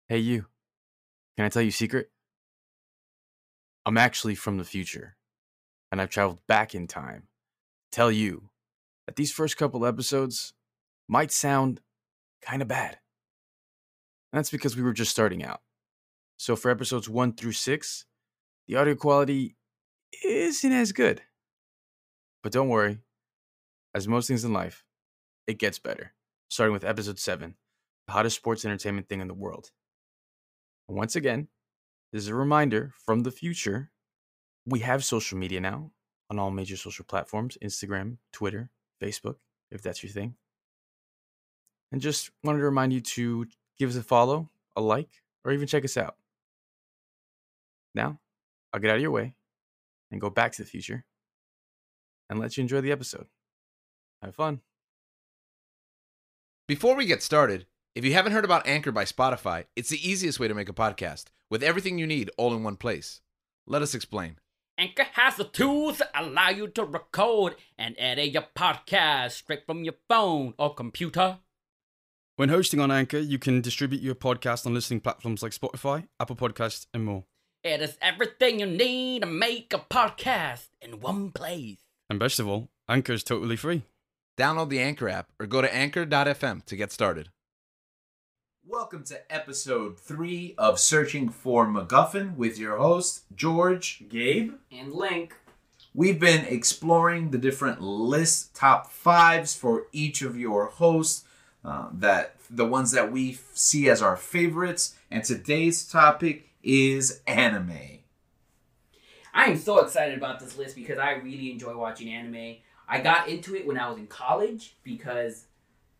Hey, you. Can I tell you a secret? I'm actually from the future, and I've traveled back in time to tell you that these first couple episodes might sound kind of bad. And that's because we were just starting out. So for episodes 1 through 6, the audio quality isn't as good. But don't worry, as most things in life, it gets better, starting with episode 7, the hottest sports entertainment thing in the world. And once again, this is a reminder from the future. We have social media now on all major social platforms: Instagram, Twitter, Facebook, if that's your thing. And just wanted to remind you to give us a follow, a like, or even check us out. Now, I'll get out of your way and go back to the future and let you enjoy the episode. Have fun. Before we get started, if you haven't heard about Anchor by Spotify, it's the easiest way to make a podcast with everything you need all in one place. Let us explain. Anchor has the tools that allow you to record and edit your podcast straight from your phone or computer. When hosting on Anchor, you can distribute your podcast on listening platforms like Spotify, Apple Podcasts, and more. It is everything you need to make a podcast in one place. And best of all, Anchor is totally free. Download the Anchor app or go to anchor.fm to get started. Welcome to episode 3 of Searching for MacGuffin with your host, George, Gabe, And Link. We've been exploring the different list top 5s for each of your hosts, the ones that we see as our favorites, and today's topic is anime. I am so excited about this list because I really enjoy watching anime. I got into it when I was in college because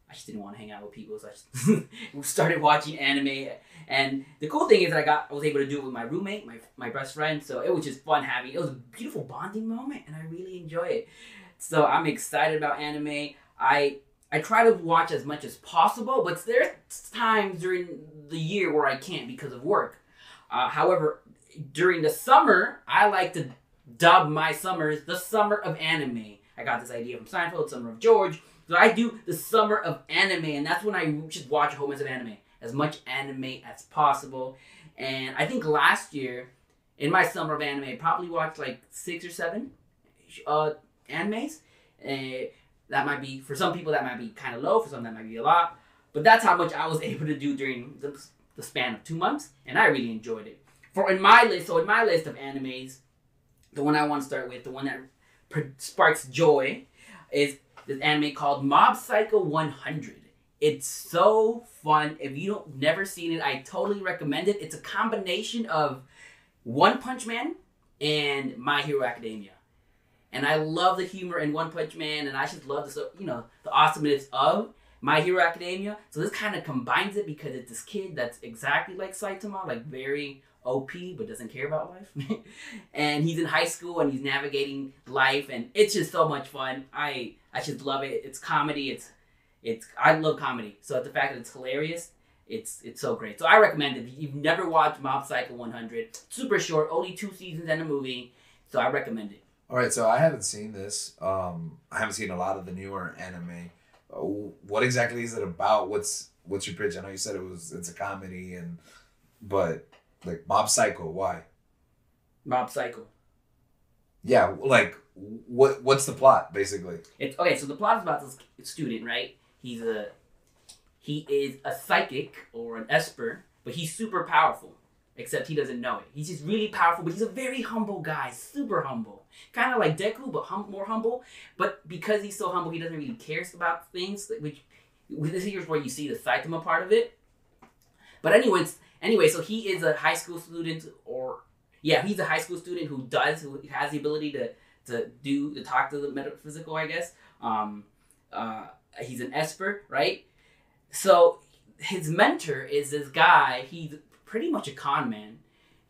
I just didn't want to hang out with people, so I just started watching anime. And the cool thing is that I was able to do it with my roommate, my best friend, so it was just fun having. It was a beautiful bonding moment, and I really enjoy it. So I'm excited about anime. I try to watch as much as possible, but there's times during the year where I can't because of work. However, during the summer, I like to dub my summers the summer of anime. I got this idea from Seinfeld, Summer of George. So I do the summer of anime, and that's when I just watch a whole bunch of anime. As much anime as possible. And I think last year, in my summer of anime, I probably watched like 6 or 7 animes. That might be, for some people, that might be kind of low. For some, that might be a lot. But that's how much I was able to do during the span of 2 months. And I really enjoyed it. In my list of animes, the one I want to start with, the one that sparks joy, is this anime called Mob Psycho 100. It's so fun. If you've never seen it, I totally recommend it. It's a combination of One Punch Man and My Hero Academia. And I love the humor in One Punch Man, and I just love the awesomeness of My Hero Academia. So this kind of combines it because it's this kid that's exactly like Saitama, like very OP, but doesn't care about life. And he's in high school, and he's navigating life, and it's just so much fun. I just love it. It's comedy. I love comedy. So the fact that it's hilarious, it's so great. So I recommend it. If you've never watched Mob Psycho 100, super short, only 2 seasons and a movie. So I recommend it. All right, so I haven't seen this. I haven't seen a lot of the newer anime. What exactly is it about? What's your pitch? I know you said it's a comedy, but like Mob Psycho, why? Mob Psycho. Yeah, like what's the plot basically? It's okay. So the plot is about this student, right? He is a psychic or an esper, but he's super powerful. Except he doesn't know it. He's just really powerful, but he's a very humble guy, super humble, kind of like Deku, but more humble. But because he's so humble, he doesn't really care about things. Here's where you see the Saitama part of it. But anyway, so he is a high school student, he's a high school student who has the ability to talk to the metaphysical, I guess. He's an esper, right? So his mentor is this guy. He's pretty much a con man.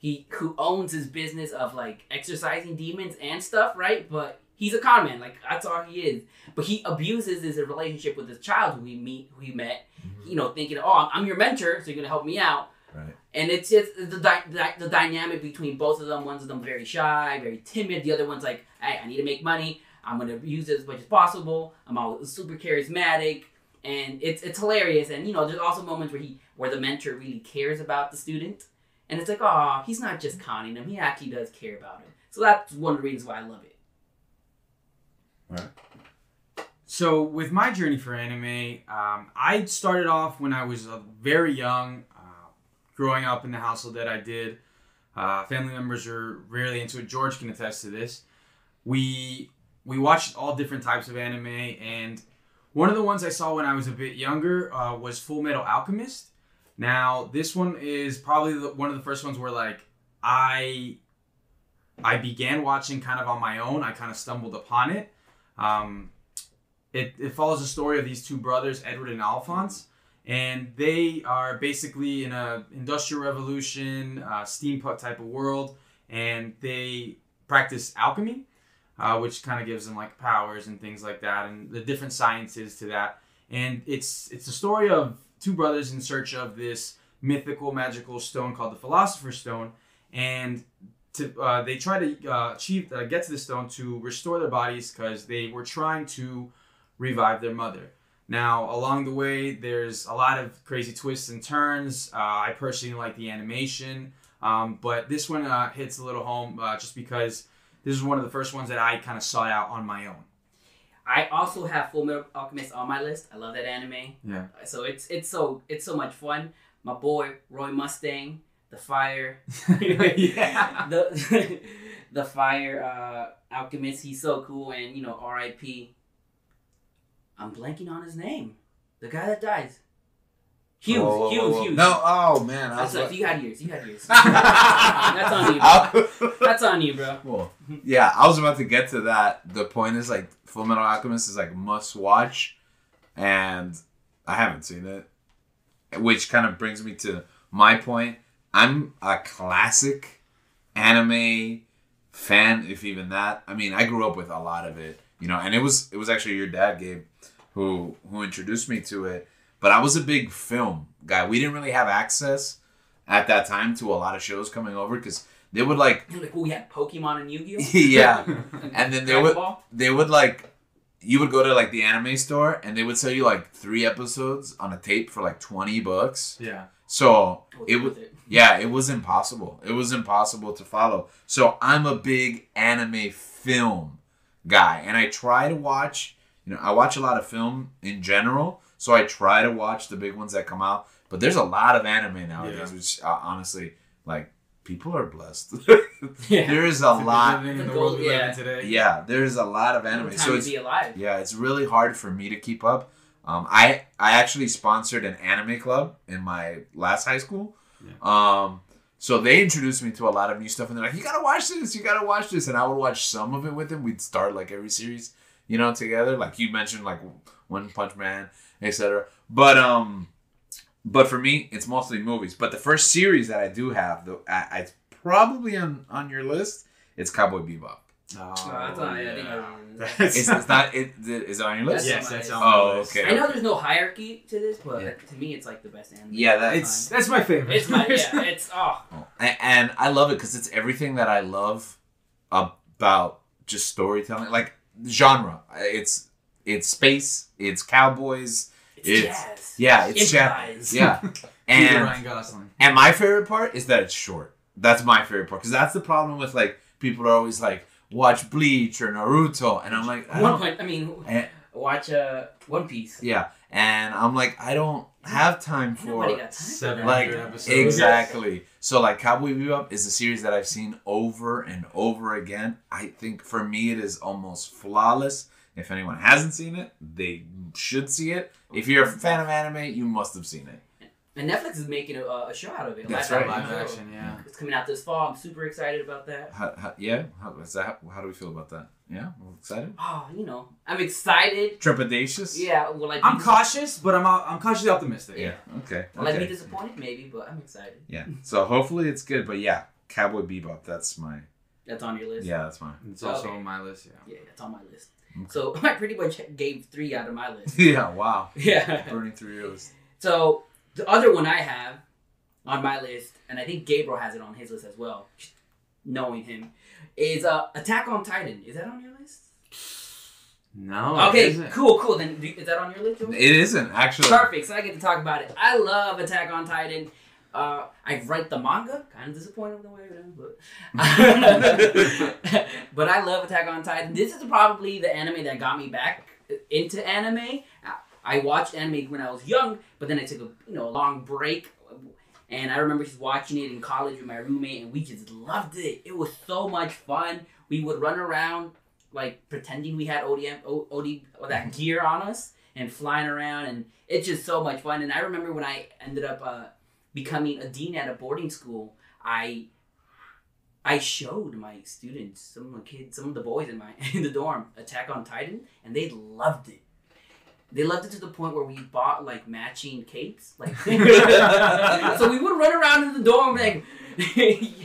Who owns his business of like exorcising demons and stuff, right? But he's a con man, like that's all he is. But he abuses his relationship with this child who he met, thinking, oh, I'm your mentor, so you're gonna help me out. Right. And it's just the dynamic between both of them. One of them very shy, very timid. The other one's like, hey, I need to make money. I'm gonna use it as much as possible. I'm all super charismatic. and it's hilarious. And there's also moments where the mentor really cares about the student, and it's like, oh, he's not just conning him; he actually does care about him. So that's one of the reasons why I love it. All right. So with my journey for anime, I started off when I was very young, growing up in the household that I did. Family members are really into it. George can attest to this. We watched all different types of anime, and one of the ones I saw when I was a bit younger was Full Metal Alchemist. Now, this one is probably one of the first ones where like I began watching kind of on my own. I kind of stumbled upon it. It follows the story of these two brothers, Edward and Alphonse, and they are basically in a industrial revolution, steampunk type of world, and they practice alchemy, which kind of gives them like powers and things like that, and the different sciences to that. And it's a story of two brothers in search of this mythical, magical stone called the Philosopher's Stone, and they try to get to the stone to restore their bodies because they were trying to revive their mother. Now, along the way, there's a lot of crazy twists and turns. I personally like the animation, but this one hits a little home just because this is one of the first ones that I kind of sought out on my own. I also have Full Metal Alchemist on my list. I love that anime. Yeah. So it's so much fun. My boy Roy Mustang, the fire, Yeah. the fire alchemist. He's so cool, and R.I.P. I'm blanking on his name. The guy that dies. Hughes. No, oh man. You had yours. That's on you, bro. That's on you, bro. Cool. Yeah, I was about to get to that. The point is like Full Metal Alchemist is like must watch, and I haven't seen it, which kind of brings me to my point. I'm a classic anime fan, if even that. I mean, I grew up with a lot of it, and it was actually your dad, Gabe, who introduced me to it. But I was a big film guy. We didn't really have access at that time to a lot of shows coming over because they would like. You're like, we had Pokemon and Yu-Gi-Oh. Yeah, and then they would like. You would go to like the anime store and they would sell you like 3 episodes on a tape for like $20. Yeah. So it was impossible. It was impossible to follow. So I'm a big anime film guy, and I try to watch. I watch a lot of film in general, so I try to watch the big ones that come out. But there's a lot of anime nowadays, which honestly, like, people are blessed. There is a lot. Living in the world we live in today. Yeah, there's a lot of anime. So it's, be alive. Yeah, it's really hard for me to keep up. I actually sponsored an anime club in my last high school. Yeah. So they introduced me to a lot of new stuff, and they're like, you gotta watch this, and I would watch some of it with them. We'd start like every series, together. Like you mentioned, like One Punch Man, etc. But for me, it's mostly movies. But the first series that I do have, it's probably on your list. It's Cowboy Bebop. That's on, yeah. Is it on your list? Yes, that's on my list. Okay. I know there's no hierarchy to this, but to me, it's like the best anime. Yeah, that's my favorite. And I love it because it's everything that I love about just storytelling, like genre. It's space. It's cowboys. It's jazz. Yeah, it's jazz. Yeah, Ryan Gosling. And my favorite part is that it's short. That's my favorite part because that's the problem with like people are always like watch Bleach or Naruto, and I'm like watch One Piece. Yeah, and I'm like I don't have time for 700 episodes. Exactly. So like Cowboy Bebop is a series that I've seen over and over again. I think for me it is almost flawless. If anyone hasn't seen it, they should see it. If you're a fan of anime, you must have seen it. And Netflix is making a show out of it. That's right. Live action, yeah. It's coming out this fall. I'm super excited about that. How do we feel about that? Yeah, we're excited. Oh, I'm excited. Trepidatious. Yeah, I'm cautious, but I'm cautiously optimistic. Yeah. Okay. Will I be disappointed? Maybe, but I'm excited. Yeah. So hopefully it's good, but yeah, Cowboy Bebop. That's on your list. Yeah, that's mine. It's also on my list. Yeah. Yeah, it's on my list. Okay. So I pretty much gave 3 out of my list. Yeah. Wow. Yeah. Burning through your list. So the other one I have on my list, and I think Gabriel has it on his list as well, knowing him, is Attack on Titan. Is that on your list? No. Okay, it isn't. cool. Then is that on your list, Joe? It isn't actually. Perfect. So I get to talk about it. I love Attack on Titan. I've read the manga. Kind of disappointed with the way it ends, but but I love Attack on Titan. This is probably the anime that got me back into anime. I watched anime when I was young, but then I took a long break. And I remember just watching it in college with my roommate, and we just loved it. It was so much fun. We would run around like pretending we had OD that gear on us and flying around, and it's just so much fun. And I remember when I ended up becoming a dean at a boarding school, I showed my students, some of the boys in the dorm, Attack on Titan, and they loved it. They loved it to the point where we bought like matching capes, like so we would run around in the dorm like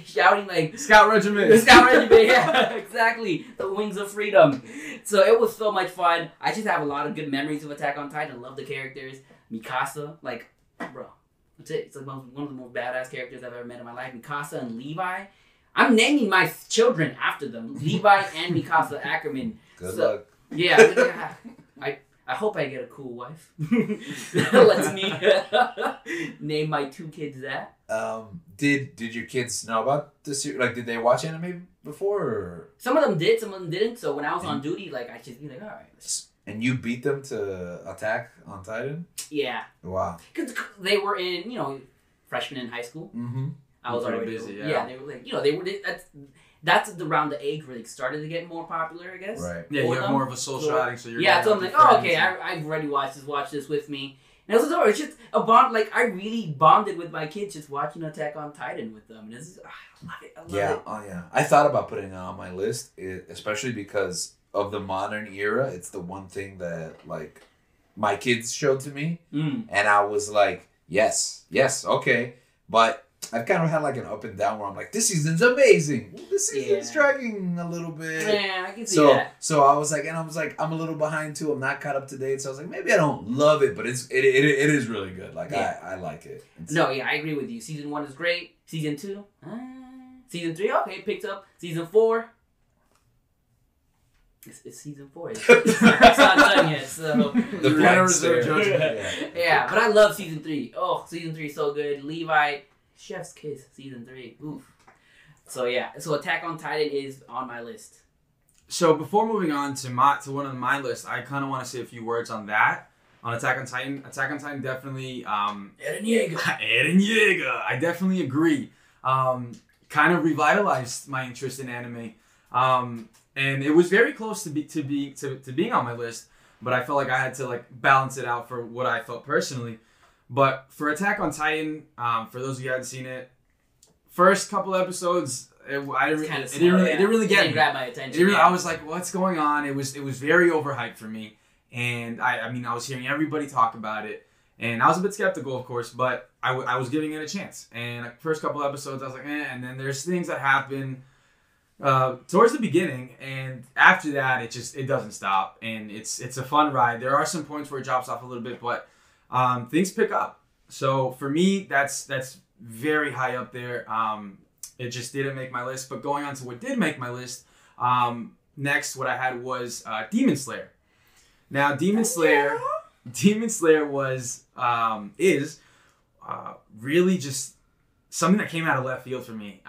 shouting like Scout Regiment. The Scout Regiment, yeah, exactly. The Wings of Freedom. So it was so much fun. I just have a lot of good memories of Attack on Titan. I love the characters. Mikasa, like, bro, that's it. It's like one of the most badass characters I've ever met in my life. Mikasa and Levi. I'm naming my children after them. Levi and Mikasa Ackerman. Good luck. Yeah, I hope I get a cool wife. Lets me name my 2 kids that. Did your kids know about this? Like, did they watch anime before? Or? Some of them did, some of them didn't. So when I was on duty, like I just be like, all right. And you beat them to Attack on Titan? Yeah. Wow. Because they were in, freshmen in high school. Mm-hmm. I was already busy. Yeah, they were like, that's around the age where they started to get more popular, I guess. Right. Yeah, you have more of a social outing, so you're. Yeah, so I'm like, oh, okay, I've already watched this. Watch this with me. And it was it's just a bond. Like I really bonded with my kids just watching Attack on Titan with them. And I love it. I love it. Oh yeah. I thought about putting it on my list, especially because of the modern era. It's the one thing that like my kids showed to me, and I was like, yes, okay, but I've kind of had like an up and down where I'm like, this season's amazing. This season's dragging a little bit. Yeah, I can see that. So I was like, I'm a little behind too. I'm not caught up to date. So I was like, maybe I don't love it, but it is really good. Like I like it. I agree with you. Season 1 is great. Season 2, season 3, okay, it picked up. Season 4. It's season 4. It's not done yet, so the blank reserve judgment. Yeah, but I love season 3. Oh, season 3 is so good. Levi, Chef's Kiss, season 3. Oof. So Attack on Titan is on my list. So before moving on to one of my lists, I kind of want to say a few words on that. On Attack on Titan. Attack on Titan definitely. Eren Yeager. I definitely agree. Kind of revitalized my interest in anime. And it was very close to being on my list, but I felt like I had to like balance it out for what I felt personally. But for Attack on Titan, for those of you who haven't seen it, first couple episodes, it didn't really get me. Grab my attention. I was like, what's going on? It was very overhyped for me, and I was hearing everybody talk about it, and I was a bit skeptical, of course, but I was giving it a chance. And the first couple episodes, I was like, and then there's things that happen towards the beginning, and after that, it doesn't stop, and it's a fun ride. There are some points where it drops off a little bit, but things pick up. So for me, that's very high up there. It just didn't make my list. But going on to what did make my list, next what I had was Demon Slayer. Now Demon Slayer was is really just something that came out of left field for me.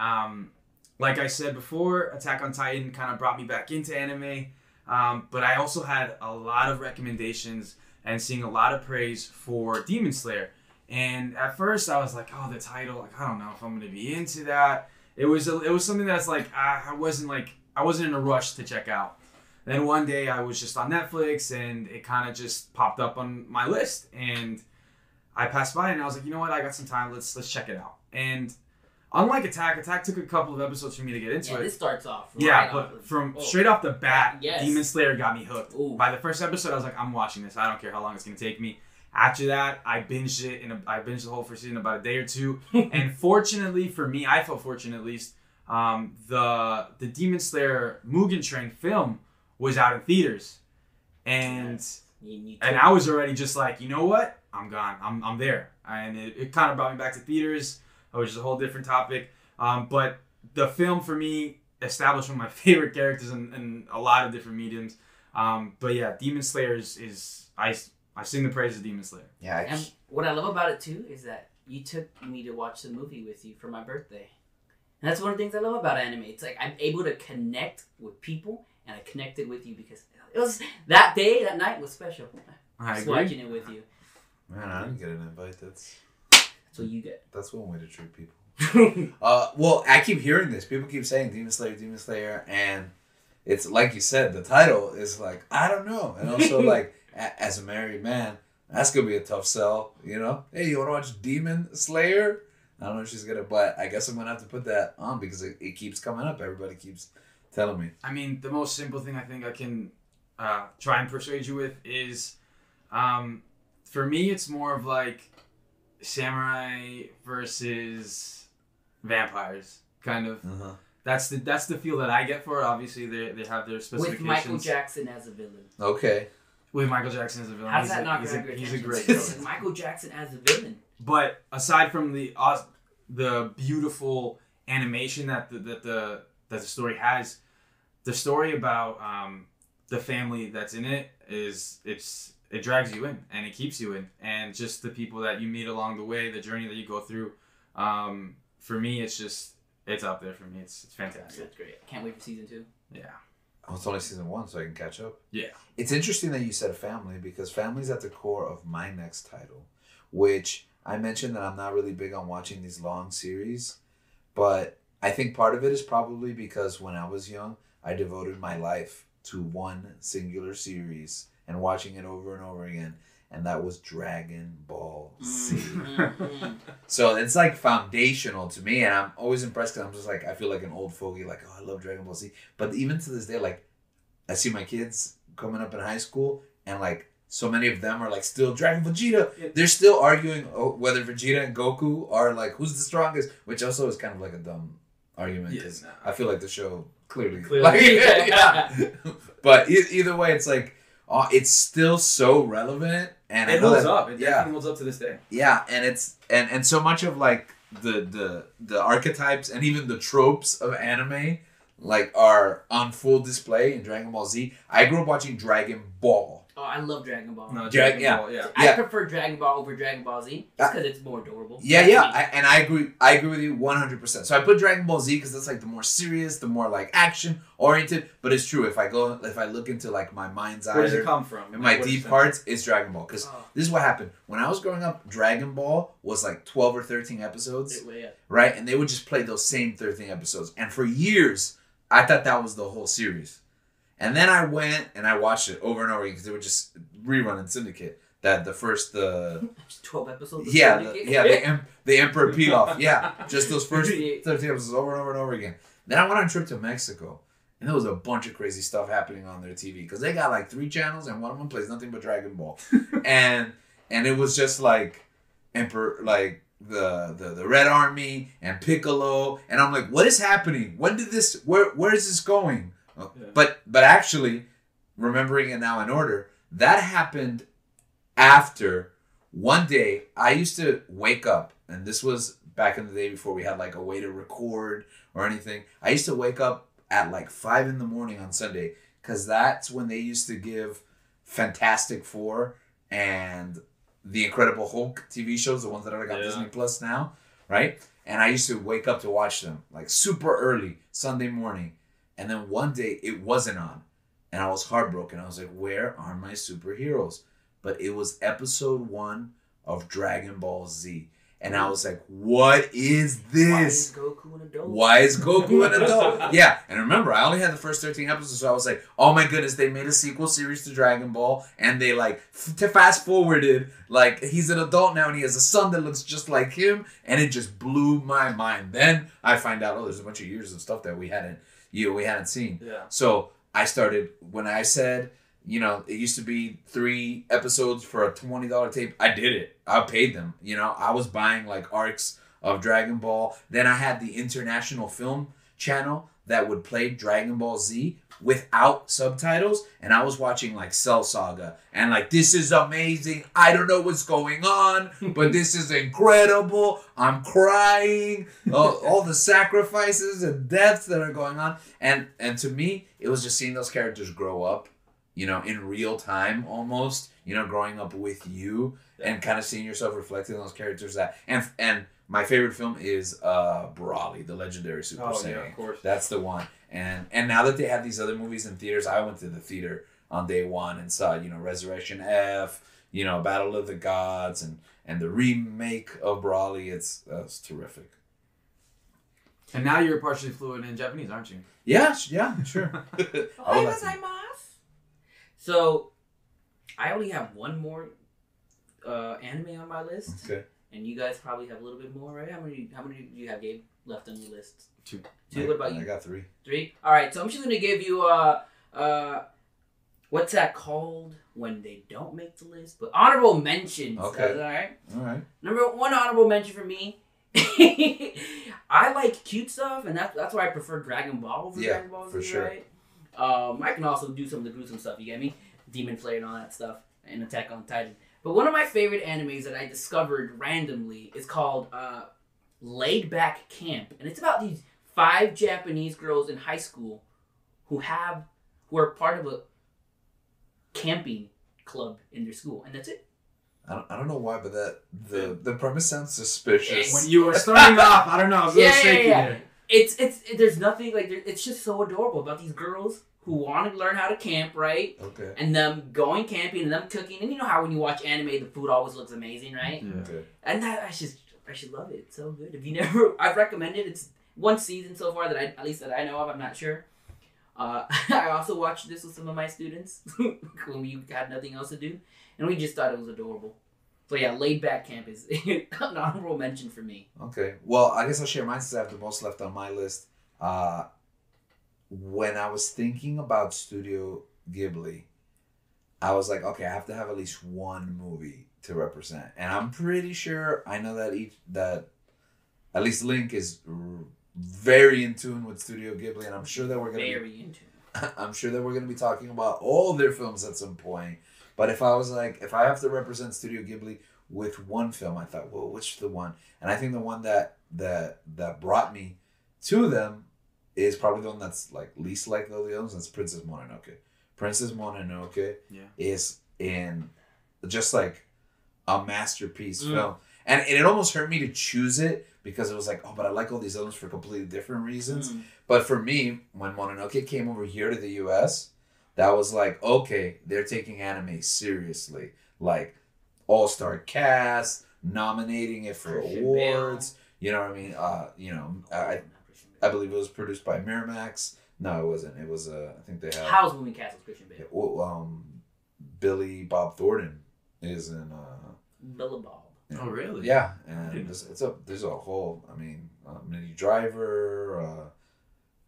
Like I said before, Attack on Titan kind of brought me back into anime, but I also had a lot of recommendations and seeing a lot of praise for Demon Slayer. And at first I was like, oh, the title, like I don't know if I'm going to be into that. It was something that's like I wasn't in a rush to check out. Then one day I was just on Netflix and it kind of just popped up on my list, and I passed by and I was like, you know what, I got some time, let's check it out. And unlike Attack took a couple of episodes for me to get into it. This starts off. Straight off the bat, yes. Demon Slayer got me hooked. Ooh. By the first episode, I was like, I'm watching this. I don't care how long it's going to take me. After that, I binged it, and I binged the whole first season in about a day or two. And fortunately for me, I felt fortunate at least, the Demon Slayer Mugen Train film was out in theaters. And I was already just like, you know what? I'm gone. I'm there. And it kind of brought me back to theaters, which is a whole different topic. But the film, for me, established one of my favorite characters in a lot of different mediums. But yeah, Demon Slayer is I sing the praises of Demon Slayer. Yeah. And what I love about it too is that you took me to watch the movie with you for my birthday. And that's one of the things I love about anime. It's like I'm able to connect with people, and I connected with you because it was that day, that night was special. I Just agree. watching it with you. Man, I didn't get an invite. That's that's one way to treat people. Well, I keep hearing this. People keep saying Demon Slayer, and it's like you said, the title is like, I don't know. And also, like, as a married man, that's gonna be a tough sell. You know, hey, you want to watch Demon Slayer? I don't know if she's gonna, but I guess I'm gonna have to put that on because it keeps coming up. Everybody keeps telling me. I mean, the most simple thing I think I can try and persuade you with is, for me, it's more of like samurai versus vampires, kind of. Uh-huh. That's the feel that I get for it. Obviously, they have their specifications. With Michael Jackson as a villain. Okay. With Michael Jackson as a villain. How does that not he's grab your a attention? great With villain. Michael Jackson as a villain. But aside from the beautiful animation that the story has, the story about the family that's in it it drags you in and it keeps you in, and just the people that you meet along the way, the journey that you go through. For me, it's up there for me. It's fantastic. That's great. Can't wait for season 2. Yeah. Oh, it's only season 1, so I can catch up. Yeah. It's interesting that you said family because family's at the core of my next title, which I mentioned that I'm not really big on watching these long series, but I think part of it is probably because when I was young, I devoted my life to one singular series and watching it over and over again, and that was Dragon Ball Z. Mm-hmm. So it's like foundational to me, and I'm always impressed because I'm just like, I feel like an old fogey, like, oh, I love Dragon Ball Z. But even to this day, like, I see my kids coming up in high school, and like, so many of them are like still Dragon Vegeta. Yeah. They're still arguing whether Vegeta and Goku are like, who's the strongest, which also is kind of like a dumb argument. Yes, 'Cause no. I feel like the show clearly. Clearly. Yeah. But either way, it's like, it's still so relevant. And I It know holds that- up. It yeah. definitely holds up to this day. Yeah, and it's and so much of like the archetypes and even the tropes of anime like are on full display in Dragon Ball Z. I grew up watching Dragon Ball. Oh, I love Dragon Ball. No, Dragon Ball, yeah. I Yeah. prefer Dragon Ball over Dragon Ball Z just because it's more adorable. Yeah, That's yeah, me. I agree. I agree with you 100%. So I put Dragon Ball Z because that's like the more serious, the more like action oriented. But it's true if I look into like my mind's eye Where does it come from? and my What deep is it? hearts, it's Dragon Ball. Because Oh. this is what happened when I was growing up. Dragon Ball was like 12 or 13 episodes. Yeah. Right? And they would just play those same 13 episodes. And for years, I thought that was the whole series. And then I went and I watched it over and over again because they would just rerun in Syndicate. That the first, 12 episodes. of yeah, Syndicate. the Emperor Pilaf. Yeah, just those first 13 episodes over and over and over again. Then I went on a trip to Mexico. And there was a bunch of crazy stuff happening on their TV. Because they got like 3 channels and one of them plays nothing but Dragon Ball. and it was just like Emperor, like the Red Army and Piccolo, and I'm like, what is happening? When did this? Where is this going? Yeah. But actually, remembering it now in order, that happened after one day. I used to wake up, and this was back in the day before we had like a way to record or anything. I used to wake up at like 5 a.m. on Sunday because that's when they used to give Fantastic Four and the Incredible Hulk TV shows, the ones that are like on Disney Plus now, right? And I used to wake up to watch them like super early Sunday morning. And then one day it wasn't on. And I was heartbroken. I was like, where are my superheroes? But it was episode 1 of Dragon Ball Z. And I was like, what is this? Why is Goku an adult? Why is Goku an adult? Yeah, and remember, I only had the first 13 episodes, so I was like, oh my goodness, they made a sequel series to Dragon Ball, and they like fast forwarded, like he's an adult now, and he has a son that looks just like him, and it just blew my mind. Then I find out, oh, there's a bunch of years of stuff that we hadn't seen. Yeah. So I started, when I said, you know, it used to be 3 episodes for a $20 tape. I did it. I paid them. You know, I was buying like arcs of Dragon Ball. Then I had the International Film Channel that would play Dragon Ball Z without subtitles. And I was watching like Cell Saga. And like, this is amazing. I don't know what's going on, but this is incredible. I'm crying. All the sacrifices and deaths that are going on. And to me, it was just seeing those characters grow up in real time almost, growing up with you and kind of seeing yourself reflected in those characters. And my favorite film is Brawley, the legendary Super Saiyan. Yeah, of course. That's the one. And now that they have these other movies in theaters, I went to the theater on day one and saw, Resurrection F, Battle of the Gods, and the remake of Brawley. It's terrific. And now you're partially fluent in Japanese, aren't you? Yeah, sure. So, I only have one more anime on my list. Okay. And you guys probably have a little bit more, right? How many do you have, Gabe, left on your list? Two. What about you? I got 3. 3? All right, so I'm just going to give you, what's that called when they don't make the list? But honorable mentions. Okay. All right. Number 1 honorable mention for me. I like cute stuff, and that's why I prefer Dragon Ball over Dragon Ball Z, for sure. right? I can also do some of the gruesome stuff, you get me? Demon Slayer and all that stuff, and Attack on Titan. But one of my favorite animes that I discovered randomly is called Laid Back Camp. And it's about these 5 Japanese girls in high school who are part of a camping club in their school. And that's it. I don't know why, but the premise sounds suspicious. When you were starting off, I don't know, I was a little shaky there. It's there's nothing like it's just so adorable about these girls who want to learn how to camp, right? Okay. And them going camping and them cooking, and you know how when you watch anime, the food always looks amazing, right? Yeah. Okay. And that I should love it. It's so good. If you never, I've recommended. It's 1 season so far that I know of. I'm not sure. I also watched this with some of my students when we had nothing else to do, and we just thought it was adorable. So yeah, Laid Back Camp is an honorable mention for me. Okay. Well, I guess I'll share mine since I have the most left on my list. When I was thinking about Studio Ghibli, I was like, okay, I have to have at least one movie to represent. And I'm pretty sure I know that at least Link is very in tune with Studio Ghibli, and I'm sure that we're going to be talking about all their films at some point. But if I have to represent Studio Ghibli with one film, I thought, well, which the one? And I think the one that brought me to them is probably the one that's like least like the other ones. That's Princess Mononoke. Princess Mononoke is in just like a masterpiece film. And it almost hurt me to choose it because it was like, oh, but I like all these others for completely different reasons. But for me, when Mononoke came over here to the US, that was like, okay, they're taking anime seriously. Like, all-star cast, nominating it for Christian awards. Bale. You know what I mean? I believe it was produced by Miramax. No, it wasn't. It was, I think they had... How's Moving Castle's Christian Bale? Billy Bob Thornton is in... Billy Bob. Oh, really? Yeah, and there's a whole, I mean, Minnie Driver,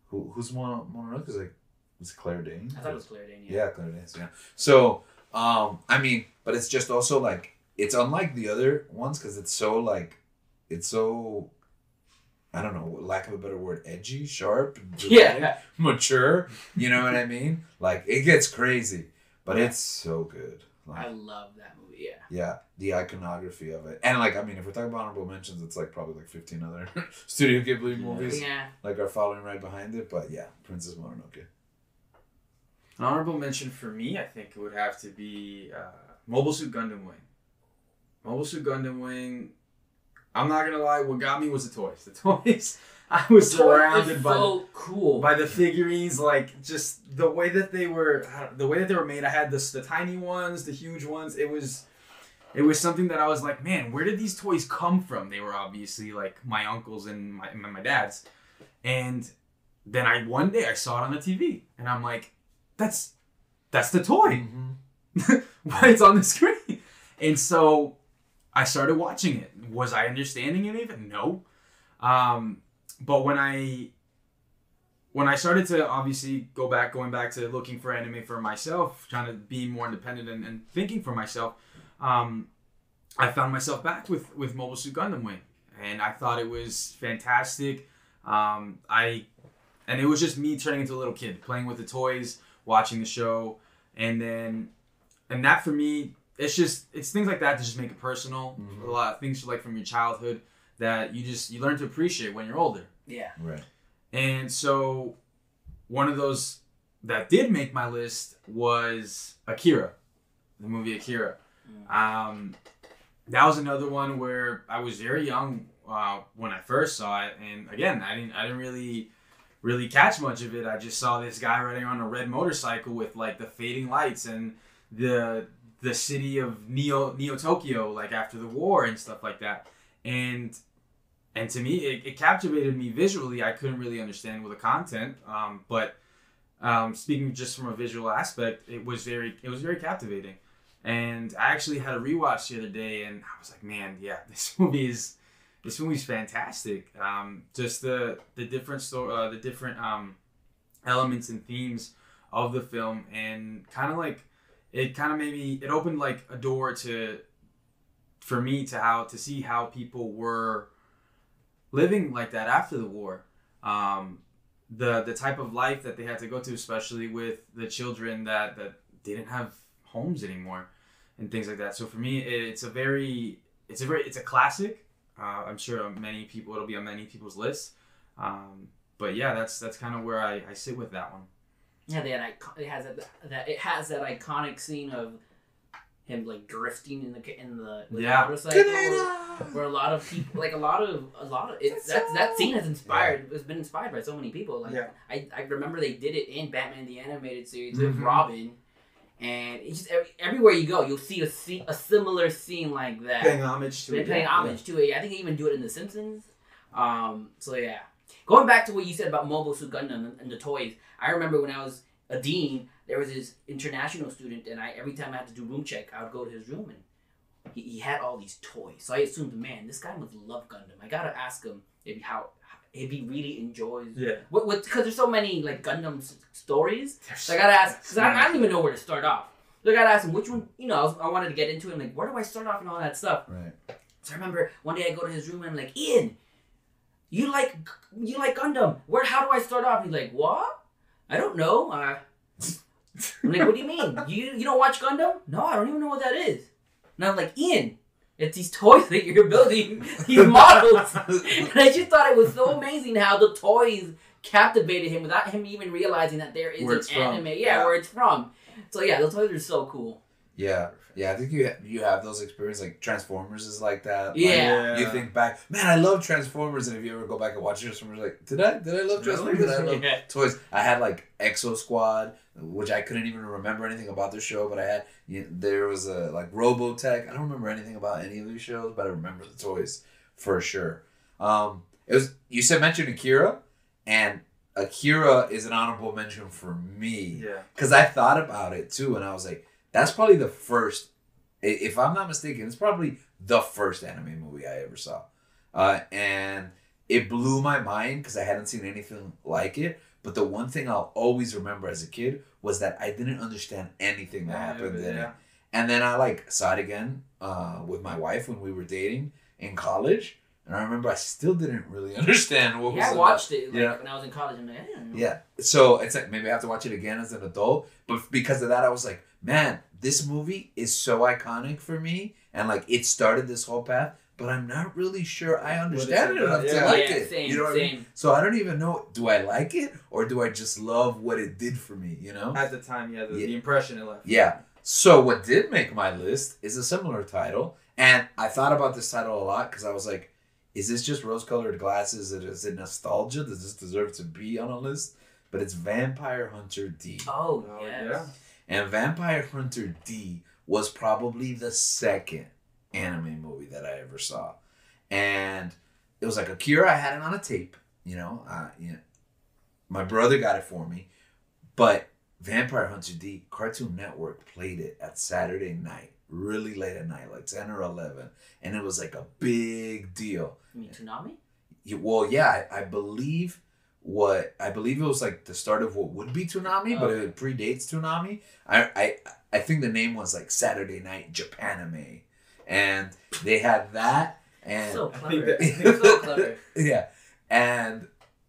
who's Mononoke? Is like, was it Claire Danes? I thought it was Claire Danes. Yeah, Claire Danes, yeah. So, I mean, but it's just also like, it's unlike the other ones because it's so, I don't know, lack of a better word, edgy, sharp, dramatic, mature. You know what I mean? Like, it gets crazy, but it's so good. Like, I love that movie, yeah. Yeah, the iconography of it. And, like, I mean, if we're talking about honorable mentions, it's, like, probably, like, 15 other Studio Ghibli movies. Yeah. Like, are following right behind it. But, yeah, Princess Mononoke. An honorable mention for me, I think it would have to be Mobile Suit Gundam Wing. Mobile Suit Gundam Wing, I'm not going to lie, what got me was the toys. The toys, I was surrounded by the figurines, like, just the way that they were made. I had the tiny ones, the huge ones. It was something that I was like, man, where did these toys come from? They were obviously like my uncle's and my dad's. And then one day I saw it on the TV and I'm like, that's the toy. Mm-hmm. It's on the screen. And so I started watching it. Was I understanding it even? No. But when I started to obviously going back to looking for anime for myself, trying to be more independent and thinking for myself, I found myself back with Mobile Suit Gundam Wing, and I thought it was fantastic. And it was just me turning into a little kid, playing with the toys, watching the show, and that for me, it's things like that that just make it personal. Mm-hmm. A lot of things you like from your childhood that you learn to appreciate when you're older. Yeah. Right. And so one of those that did make my list was Akira, the movie Akira. That was another one where I was very young when I first saw it, and again, I didn't really catch much of it. I just saw this guy riding on a red motorcycle with like the fading lights and the city of Neo Tokyo, like after the war and stuff like that, and to me it captivated me visually. I couldn't really understand with the content, but speaking just from a visual aspect, it was very captivating. And I actually had a rewatch the other day, and I was like, man, yeah, this movie's fantastic. Just the different story, the different elements and themes of the film, and it opened like a door for me to see how people were living like that after the war. The type of life that they had to go to, especially with the children that didn't have homes anymore and things like that. So for me, it's a classic. I'm sure it'll be on many people's lists. But yeah, that's kind of where I sit with that one. Yeah, it has that iconic scene of him like drifting in the motorcycle, where a lot of people, like a lot of that scene has inspired. It's been inspired by so many people. Like I remember they did it in Batman the Animated Series with Robin, and it's just everywhere you go, you'll see a similar scene like that. Paying homage to it. I think they even do it in The Simpsons. So yeah, going back to what you said about Mobile Suit Gundam and the toys, I remember when I was a dean, there was this international student, and every time I had to do room check, I would go to his room, and he had all these toys. So I assumed, man, this guy must love Gundam. I gotta ask him if he really enjoys. Yeah. Because there's so many like Gundam stories. So I gotta ask, because I don't even know where to start off. So I gotta ask him which one. I wanted to get into it. Like, where do I start off and all that stuff? Right. So I remember one day I go to his room and I'm like, Ian, you like Gundam? How do I start off? He's like, what? I don't know. I'm like, what do you mean? You don't watch Gundam? No, I don't even know what that is. And I'm like, Ian, it's these toys that you're building, these models. And I just thought it was so amazing how the toys captivated him without him even realizing that there is an anime. Where it's from. So yeah, the toys are so cool. Yeah. Yeah, I think you have those experiences, like Transformers is like that. Yeah. Like, you think back, man, I love Transformers, and if you ever go back and watch Transformers, like, did I love Transformers? Did I love toys? I had like Exo Squad, which I couldn't even remember anything about the show, but I had there was a like Robotech. I don't remember anything about any of these shows, but I remember the toys for sure. You mentioned Akira, and Akira is an honorable mention for me. Yeah. Because I thought about it too, and I was like, that's probably the first, if I'm not mistaken, it's probably the first anime movie I ever saw. And it blew my mind because I hadn't seen anything like it. But the one thing I'll always remember as a kid was that I didn't understand anything that happened in it. And then I saw it again with my wife when we were dating in college. And I remember I still didn't really understand what was I watched it when I was in college. And I didn't know. Yeah. So it's like maybe I have to watch it again as an adult. But because of that, I was like, man, this movie is so iconic for me. And it started this whole path. But I'm not really sure I understand it enough to like it. Same, you know what I mean? So I don't even know, do I like it? Or do I just love what it did for me, you know? At the time, the impression it left. Yeah. So what did make my list is a similar title. And I thought about this title a lot because I was like, is this just rose-colored glasses? Is it nostalgia? Does this deserve to be on a list? But it's Vampire Hunter D. Oh yes. Yeah. And Vampire Hunter D was probably the second anime movie that I ever saw. And it was like Akira, I had it on a tape, my brother got it for me. But Vampire Hunter D, Cartoon Network played it at Saturday night, really late at night, like 10 or 11. And it was like a big deal. You mean Toonami? Well, yeah, I believe it was like the start of what would be Toonami, but it predates Toonami. I think the name was like Saturday Night Japanime. And they had that, and so clever. So clever. Yeah, and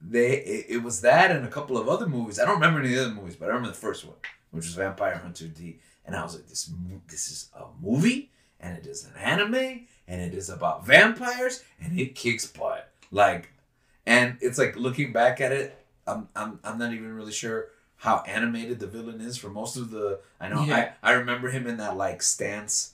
it was that and a couple of other movies. I don't remember any of the other movies, but I remember the first one, which was Vampire Hunter D. And I was like, this is a movie, and it is an anime, and it is about vampires, and it kicks butt. And it's like looking back at it, I'm not even really sure how animated the villain is for most of the. I know Yeah. I remember him in that like stance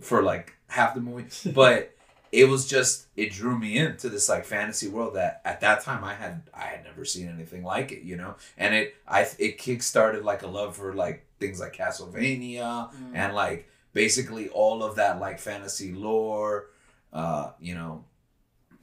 for like half the movie, but it was just it drew me into this like fantasy world that at that time I had never seen anything like it, you know, and it kickstarted like a love for like things like Castlevania and like basically all of that like fantasy lore, you know.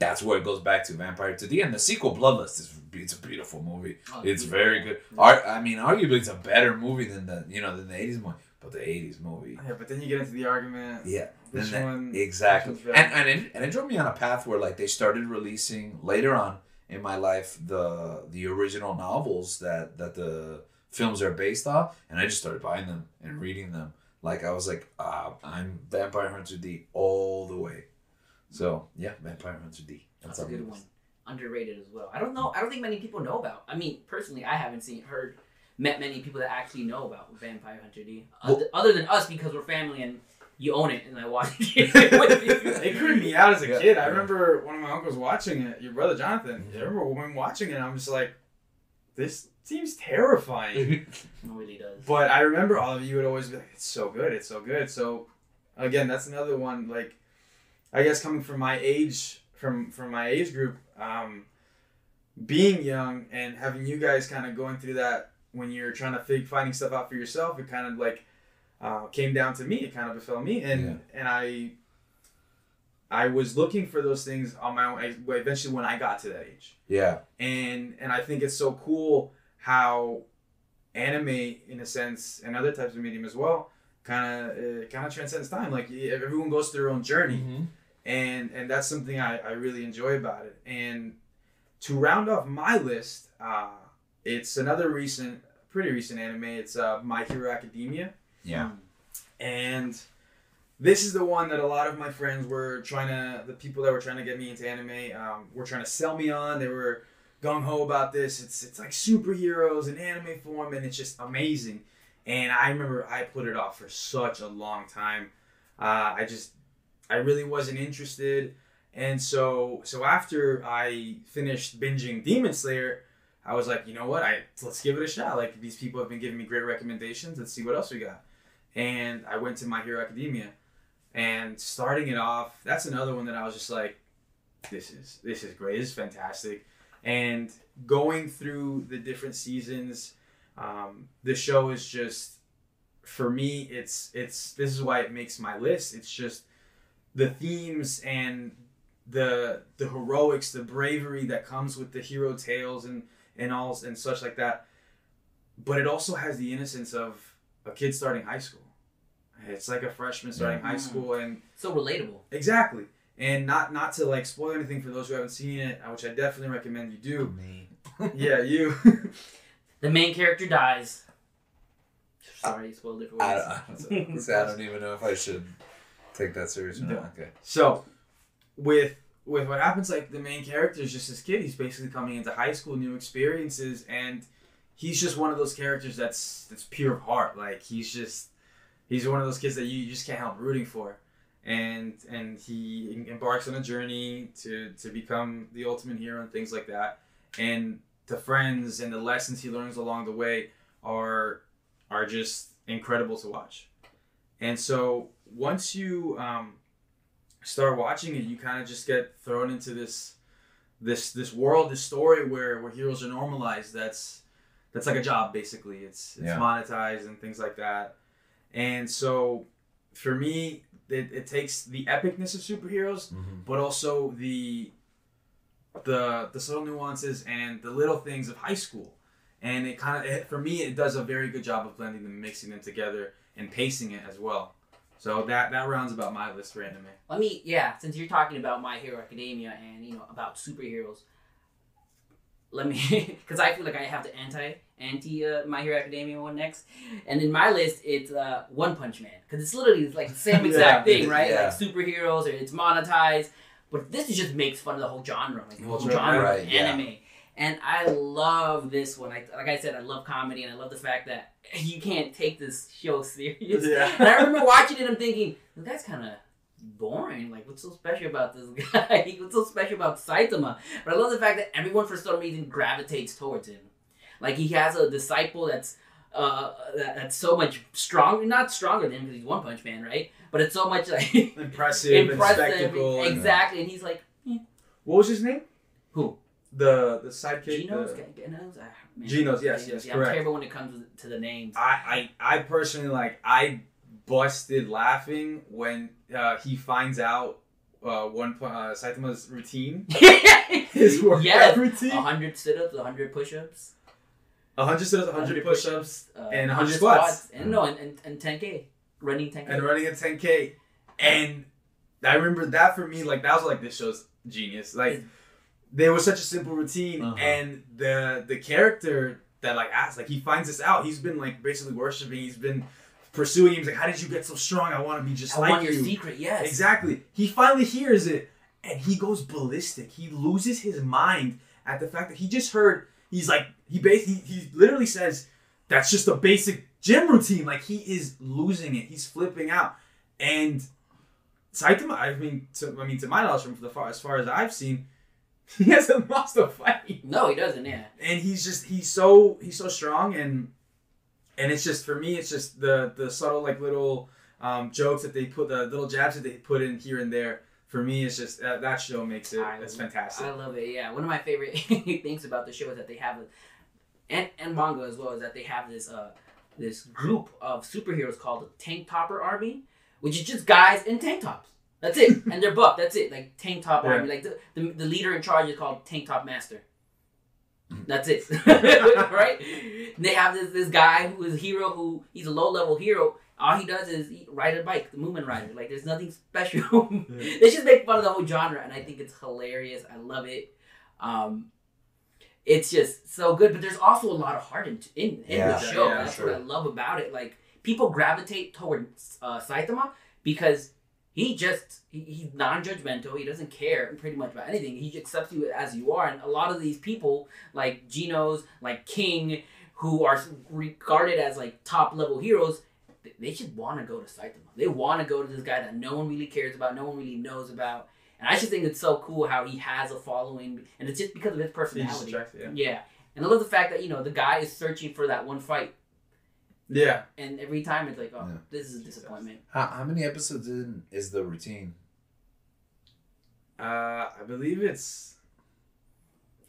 That's where it goes back to Vampire to the end. The sequel, Bloodlust, it's a beautiful movie. Oh, it's yeah. very good. Yeah. I mean, arguably it's a better movie than the 80s movie. But the 80s movie. Yeah, but then you get into the argument. Yeah. Which one? Exactly. Which one's better? And it drove me on a path where like they started releasing later on in my life the original novels that the films are based off, and I just started buying them and reading them. Like I was like, I'm Vampire Hunter D all the way. So yeah, Vampire Hunter D. That's a good one. Underrated as well. I don't know. I don't think many people know about. I mean, personally, I haven't met many people that actually know about Vampire Hunter D. Other than us, because we're family and you own it, and I watch it with you. It creeped me out as a kid. I remember one of my uncles watching it. Your brother Jonathan. I remember when watching it, I'm just like, this seems terrifying. It really does. But I remember all of you would always be like, it's so good, it's so good. So, again, that's another one, like, I guess coming from my age, from my age group, being young and having you guys kind of going through that when you're trying to finding stuff out for yourself, it kind of like came down to me. It kind of befell me, and I was looking for those things on my own. Eventually, when I got to that age, and I think it's so cool how anime, in a sense, and other types of medium as well, kind of transcends time. Like everyone goes through their own journey. Mm-hmm. And that's something I really enjoy about it. And to round off my list, it's another pretty recent anime. It's My Hero Academia. Yeah. And this is the one that a lot of my friends the people that were trying to get me into anime, were trying to sell me on. They were gung-ho about this. It's like superheroes in anime form, and it's just amazing. And I remember I put it off for such a long time. I really wasn't interested, and so after I finished binging Demon Slayer, I was like, you know what, let's give it a shot. Like, these people have been giving me great recommendations. Let's see what else we got. And I went to My Hero Academia, and starting it off, that's another one that I was just like, this is great. This is fantastic. And going through the different seasons, the show is just, for me, it's this is why it makes my list. It's just the themes and the heroics, the bravery that comes with the hero tales and all and such like that. But it also has the innocence of a kid starting high school. It's like a freshman starting high school, and so relatable. Exactly. And not to like spoil anything for those who haven't seen it, which I definitely recommend you do. Me. Yeah, you. The main character dies. Sorry, spoiled it for I don't even know if I should take that serious or not. Okay. So, with what happens, like the main character is just this kid. He's basically coming into high school, new experiences, and he's just one of those characters that's pure of heart. Like he's one of those kids that you just can't help rooting for, and he embarks on a journey to become the ultimate hero and things like that. And the friends and the lessons he learns along the way are just incredible to watch. And so once you start watching it, you kind of just get thrown into this world, this story where heroes are normalized. That's like a job, basically. It's monetized and things like that. And so for me, it takes the epicness of superheroes, but also the subtle nuances and the little things of high school. And it for me, it does a very good job of blending them, mixing them together, and pacing it as well. So that rounds about my list for anime. Since you're talking about My Hero Academia and about superheroes, because I feel like I have the anti My Hero Academia one next, and in my list it's One Punch Man, because it's literally like the same exact thing, right? Yeah. Like superheroes, or it's monetized, but this just makes fun of the whole genre, like the whole genre of anime. And I love this one. Like I said, I love comedy, and I love the fact that you can't take this show serious. Yeah. And I remember watching it and I'm thinking, this guy's kind of boring. Like, what's so special about this guy? What's so special about Saitama? But I love the fact that everyone, for some reason, gravitates towards him. Like he has a disciple that's so much strong, not stronger than him because he's One Punch Man, right? But it's so much like impressive and spectacle. Exactly, and he's like, what was his name? Who? The sidekick. Genos? Genos, yes, I'm correct. terrible when it comes to the names. I personally I busted laughing when he finds out Saitama's routine. His workout routine. 100 sit-ups, 100 push-ups. 100 sit-ups, 100 push-ups, and 100 squats. And 10K. Running 10K. And running a 10K. And I remember that for me, like, that was like, this show's genius. Like, there was such a simple routine, and the character that, like, asked, like, he finds this out. He's been, like, basically worshiping. He's been pursuing him. He's like, how did you get so strong? I want to be just like you. I want your secret, yes. Exactly. He finally hears it, and he goes ballistic. He loses his mind at the fact that he just heard, he's like, he literally says, that's just a basic gym routine. Like, he is losing it. He's flipping out. And Saitama, I mean, to my knowledge, as far as I've seen, he hasn't lost a fight. No, he doesn't. Yeah. And he's so strong, and it's just, for me, it's just the subtle, like, little jokes that they put, the little jabs that they put in here and there. For me, it's just that show makes it. It's fantastic. I love it. Yeah, one of my favorite things about the show is that they have, and manga as well, is that they have this group of superheroes called the Tank Topper Army, which is just guys in tank tops. That's it, and they're buff. That's it, like Tank Top Army. Like the leader in charge is called Tank Top Master. That's it, right? And they have this guy who is a hero, who he's a low level hero. All he does is ride a bike, the Movement Rider. Like, there's nothing special. They just make fun of the whole genre, and I think it's hilarious. I love it. It's just so good, but there's also a lot of heart in the show. Yeah, that's what I love about it. Like, people gravitate towards Saitama because he's non-judgmental. He doesn't care pretty much about anything. He accepts you as you are. And a lot of these people, like Genos, like King, who are regarded as like top level heroes, they should want to go to Saitama. They want to go to this guy that no one really cares about, no one really knows about. And I just think it's so cool how he has a following, and it's just because of his personality. Yeah. And I love the fact that, the guy is searching for that one fight. Yeah. And every time it's like, this is a disappointment. How many episodes in is the routine? I believe it's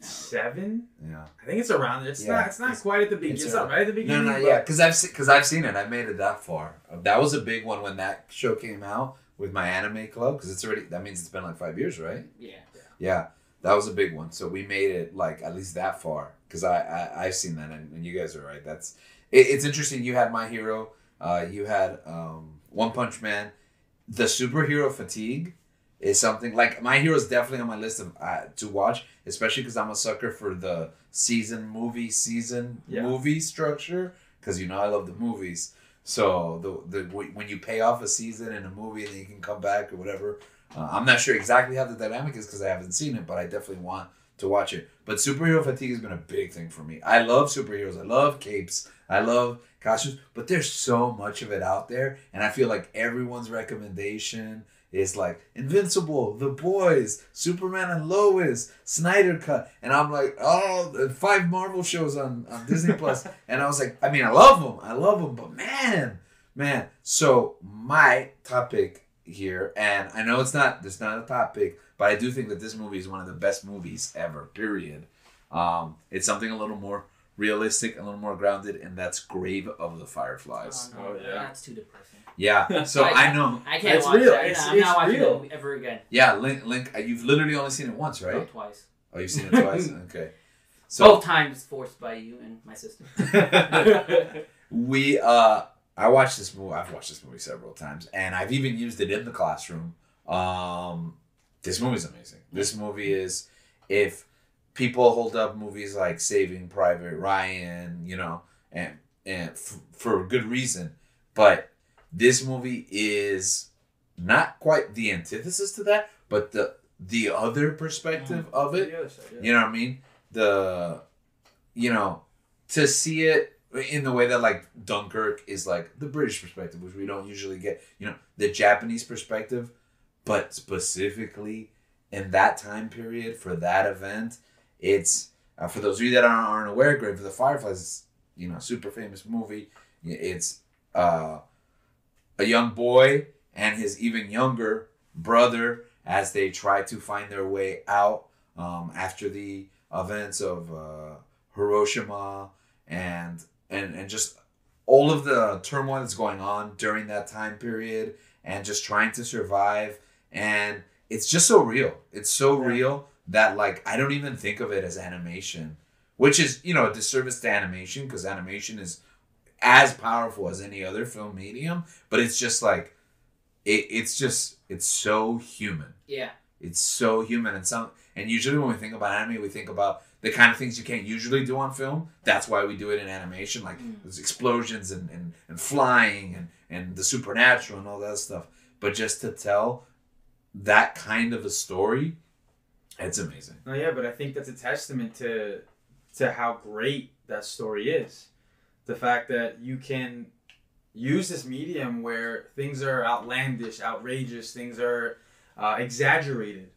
7. Yeah. I think it's around there. It's not quite at the beginning. It's not right at the beginning. No, yeah, because I've seen it. I made it that far. That was a big one when that show came out with my anime club, because that means it's been like 5 years, right? Yeah, that was a big one. So we made it like at least that far, because I've seen that, and you guys are right. It's interesting. You had My Hero, you had One Punch Man. The superhero fatigue is something like My Hero is definitely on my list of to watch, especially because I'm a sucker for the movie structure, because I love the movies. So when you pay off a season in a movie and then you can come back or whatever, I'm not sure exactly how the dynamic is because I haven't seen it, but I definitely want to watch it. But superhero fatigue has been a big thing for me. I love superheroes. I love capes. I love costumes. But there's so much of it out there, and I feel like everyone's recommendation is like Invincible, The Boys, Superman and Lois, Snyder Cut, and I'm like, 5 Marvel shows on Disney Plus, and I was like, I love them, but man. So my top pick here, and I know it's not a top pick, but I do think that this movie is one of the best movies ever. Period. It's something a little more realistic, a little more grounded, and that's Grave of the Fireflies. Oh yeah, that's too depressing. Yeah, so I know. I can't watch real. that. I'm not watching that movie ever again. Yeah, Link, you've literally only seen it once, right? No, twice. Oh, you've seen it twice? Okay. So both times forced by you and my sister. I watched this movie. I've watched this movie several times, and I've even used it in the classroom. This movie's amazing. This movie is, if people hold up movies like Saving Private Ryan, and for good reason, but this movie is not quite the antithesis to that, but the other perspective of it. You know what I mean? To see it in the way that like Dunkirk is like the British perspective, which we don't usually get. The Japanese perspective, but specifically in that time period for that event, it's For those of you that aren't aware, Grave of the Fireflies is, super famous movie. It's a young boy and his even younger brother as they try to find their way out after the events of Hiroshima and just all of the turmoil that's going on during that time period and just trying to survive. And it's just so real. It's so real that, like, I don't even think of it as animation, which is, a disservice to animation because animation is as powerful as any other film medium. But it's just like, it's so human. Yeah. It's so human. And usually when we think about anime, we think about the kind of things you can't usually do on film. That's why we do it in animation. Like, there's explosions and flying and the supernatural and all that stuff. But just to tell that kind of a story, it's amazing. Oh yeah, but I think that's a testament to how great that story is. The fact that you can use this medium where things are outlandish, outrageous, things are exaggerated,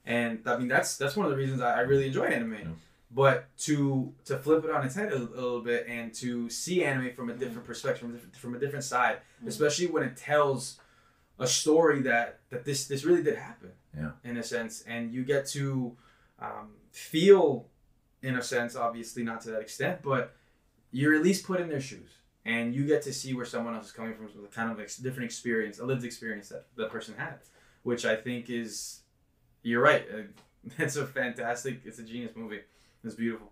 and I mean that's one of the reasons I really enjoy anime. Yeah. But to flip it on its head a little bit and to see anime from a different perspective, from a different side, especially when it tells a story that this really did happen, in a sense, and you get to feel, in a sense, obviously not to that extent, but you're at least put in their shoes, and you get to see where someone else is coming from, with a kind of different experience, a lived experience that the person had, which I think is, you're right, it's a genius movie. It's beautiful.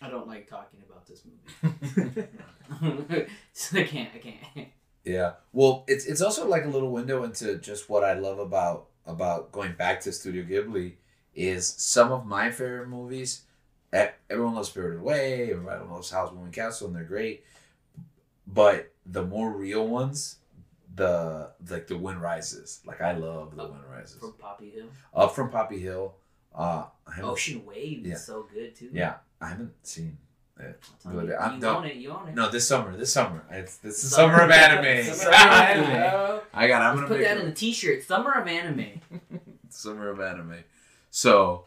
I don't like talking about this movie. So I can't. Yeah. Well, it's also like a little window into just what I love about going back to Studio Ghibli is some of my favorite movies. Everyone loves Spirited Away, everyone loves Howl's Moving Castle, and they're great. But the more real ones, the Wind Rises. Like, I love The Wind Rises. From Poppy Hill? Up from Poppy Hill. Ocean Waves is so good too. Yeah, I haven't seen it. You own it. No, this summer. It's the summer of anime. Summer of anime. I'm gonna put that in the t-shirt. Summer of anime. Summer of anime. So,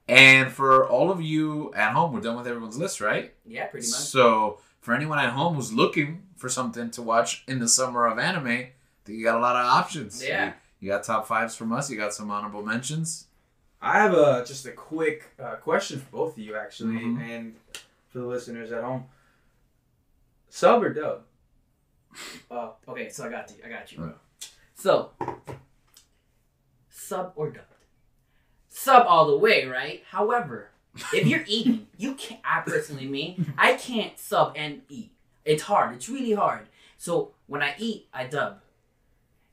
and for all of you at home, we're done with everyone's list, right? Yeah, pretty much. So, for anyone at home who's looking for something to watch in the summer of anime, I think you got a lot of options. Yeah. You got top fives from us. You got some honorable mentions. I have just a quick question for both of you, actually, and for the listeners at home. Sub or dub? Okay, so I got you. Right. So, sub or dubbed? Sub all the way, right? However, if you're eating, you can't. I can't sub and eat. It's hard. It's really hard. So when I eat, I dub.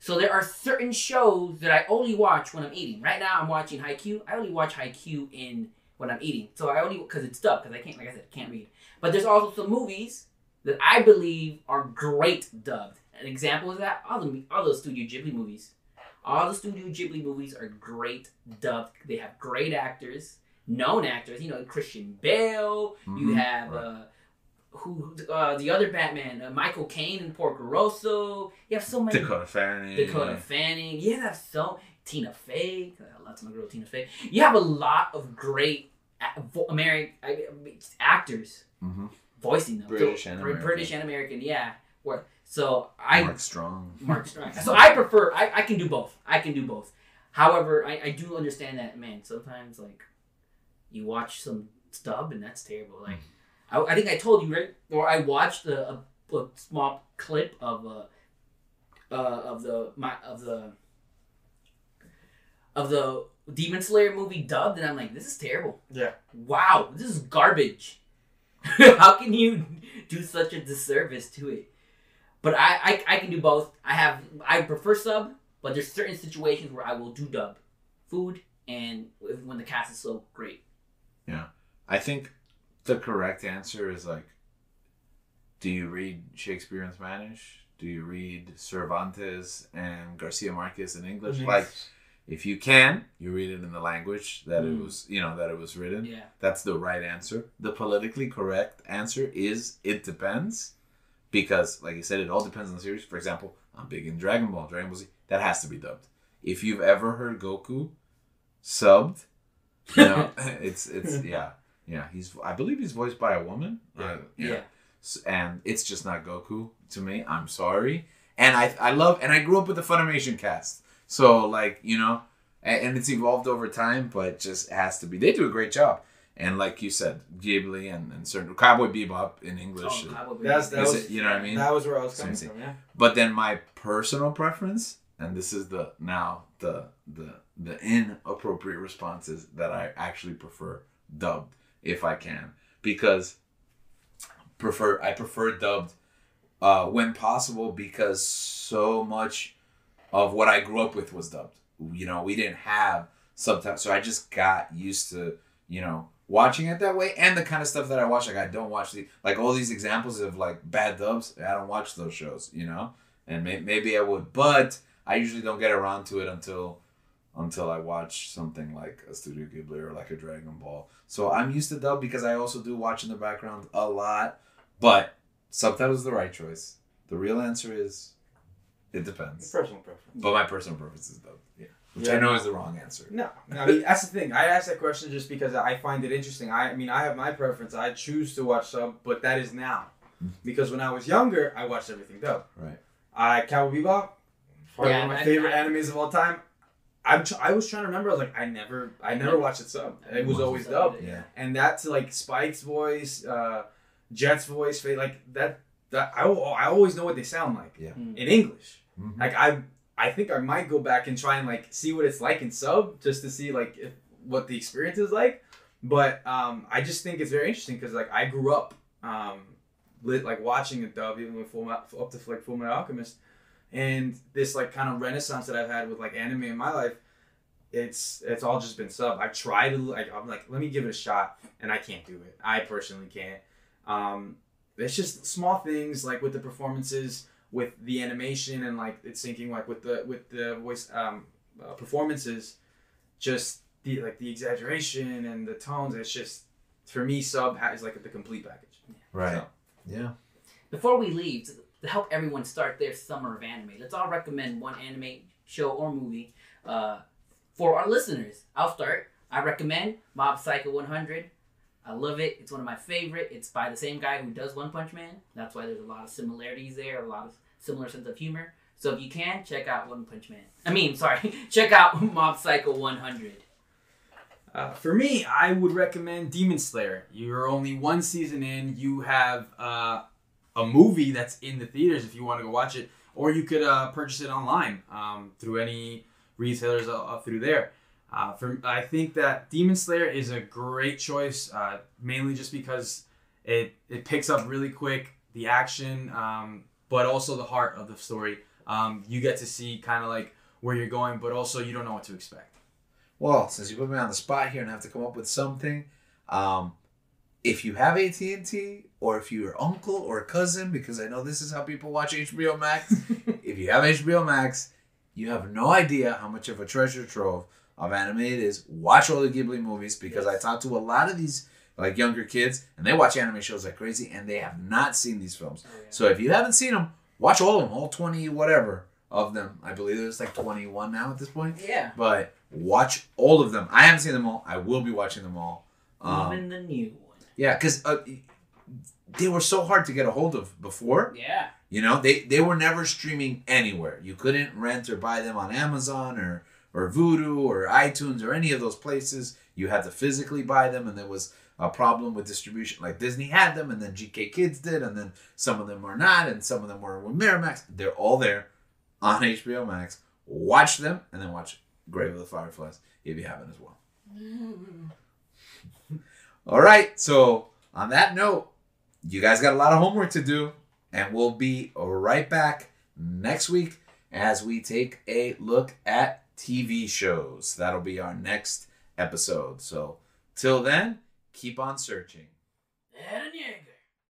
So there are certain shows that I only watch when I'm eating. Right now, I'm watching Haikyuu. I only watch Haikyuu when I'm eating. So I only, because it's dubbed, because I can't, like I said, can't read. But there's also some movies that I believe are great dubbed. An example is that all those Studio Ghibli movies. All the Studio Ghibli movies are great dubbed. They have great actors, known actors. Christian Bale. You have the other Batman, Michael Caine and Porco Rosso. You have so many. Dakota Fanning. Yeah, that's so. Tina Fey. I love my girl Tina Fey. You have a lot of great American actors voicing them. British and American. Yeah. Mark Strong. So I prefer. I can do both. However, I do understand that, man. Sometimes you watch some dub and that's terrible. I think I told you, right? Or I watched a small clip of the Demon Slayer movie dubbed, and I'm like, this is terrible. Yeah. Wow, this is garbage. How can you do such a disservice to it? But I can do both. I prefer sub, but there's certain situations where I will do dub. Food and when the cast is so great. Yeah. I think the correct answer is do you read Shakespeare in Spanish? Do you read Cervantes and Garcia Marquez in English? If you can, you read it in the language that it was, that it was written. Yeah. That's the right answer. The politically correct answer is it depends. Because, like you said, it all depends on the series. For example, I'm big in Dragon Ball Z. That has to be dubbed. If you've ever heard Goku subbed, You know, it's yeah. I believe he's voiced by a woman. Yeah. And it's just not Goku to me. I'm sorry. And I grew up with the Funimation cast, so like you know, and it's evolved over time, but just has to be. They do a great job. And like you said, Ghibli and certain Cowboy Bebop in English. That was you know what I mean? That was where I was coming from. Yeah. But then my personal preference, and this is the inappropriate responses that I actually prefer dubbed if I can, because I prefer dubbed when possible, because so much of what I grew up with was dubbed. You know, we didn't have subtitles, so I just got used to watching it that way. And the kind of stuff that I watch, like I don't watch like all these examples of like bad dubs. I don't watch those shows, and maybe I would, but I usually don't get around to it until I watch something like a Studio Ghibli or like a Dragon Ball. So I'm used to dub because I also do watch in the background a lot, but subtitles is the right choice. The real answer is it depends. Personal preference. But my personal preference is dubbed. Yeah. Which I know is the wrong answer. No, I mean that's the thing. I asked that question just because I find it interesting. I mean, I have my preference. I choose to watch sub, but that is now, because when I was younger, I watched everything dubbed. Right. Cowboy Bebop, one of my favorite animes of all time. I was trying to remember. I was like, I never watched it sub. It was always dubbed. Yeah. And that's like Spike's voice, Jet's voice, like that. I always know what they sound like in English. Mm-hmm. Like I think I might go back and try and like see what it's like in sub, just to see like what the experience is like. But I just think it's very interesting because like I grew up like watching a dub, even with up to like Full Metal Alchemist, and this like kind of renaissance that I've had with like anime in my life. It's all just been sub. I try to I'm like, let me give it a shot, and I can't do it. I personally can't. It's just small things like with the performances, with the animation, and like it's syncing like with the voice performances, just the exaggeration and the tones. It's just, for me, sub is like the complete package. Right. So. Yeah. Before we leave, to help everyone start their summer of anime, let's all recommend one anime show or movie for our listeners. I'll start. I recommend Mob Psycho 100. I love it. It's one of my favorite. It's by the same guy who does One Punch Man. That's why there's a lot of similarities there, a lot of similar sense of humor. So if you can, check out One Punch Man. Check out Mob Psycho 100. For me, I would recommend Demon Slayer. You're only one season in. You have a movie that's in the theaters if you want to go watch it, or you could purchase it online through any retailers through there. I think that Demon Slayer is a great choice, mainly just because it picks up really quick, the action, but also the heart of the story. You get to see kind of like where you're going, but also you don't know what to expect. Well, since you put me on the spot here and have to come up with something, if you have AT&T, or if you're uncle or cousin, because I know this is how people watch HBO Max, if you have HBO Max, you have no idea how much of a treasure trove of anime it is. Watch all the Ghibli movies, because I talk to a lot of these like younger kids, and they watch anime shows like crazy, and they have not seen these films. Oh, yeah. So if you haven't seen them, watch all of them, all 20 whatever of them. I believe there's like 21 now at this point. Yeah. But watch all of them. I haven't seen them all. I will be watching them all. Even the new one. Yeah, because they were so hard to get a hold of before. Yeah. You know, they were never streaming anywhere. You couldn't rent or buy them on Amazon or Vudu or iTunes or any of those places. You had to physically buy them, and there was a problem with distribution. Like Disney had them, and then GK Kids did, and then some of them were not, and some of them were with Miramax. They're all there on HBO Max. Watch them, and then watch Grave of the Fireflies if you haven't as well. All right, so on that note, you guys got a lot of homework to do, and we'll be right back next week as we take a look at TV shows. That'll be our next episode. So till then, keep on searching.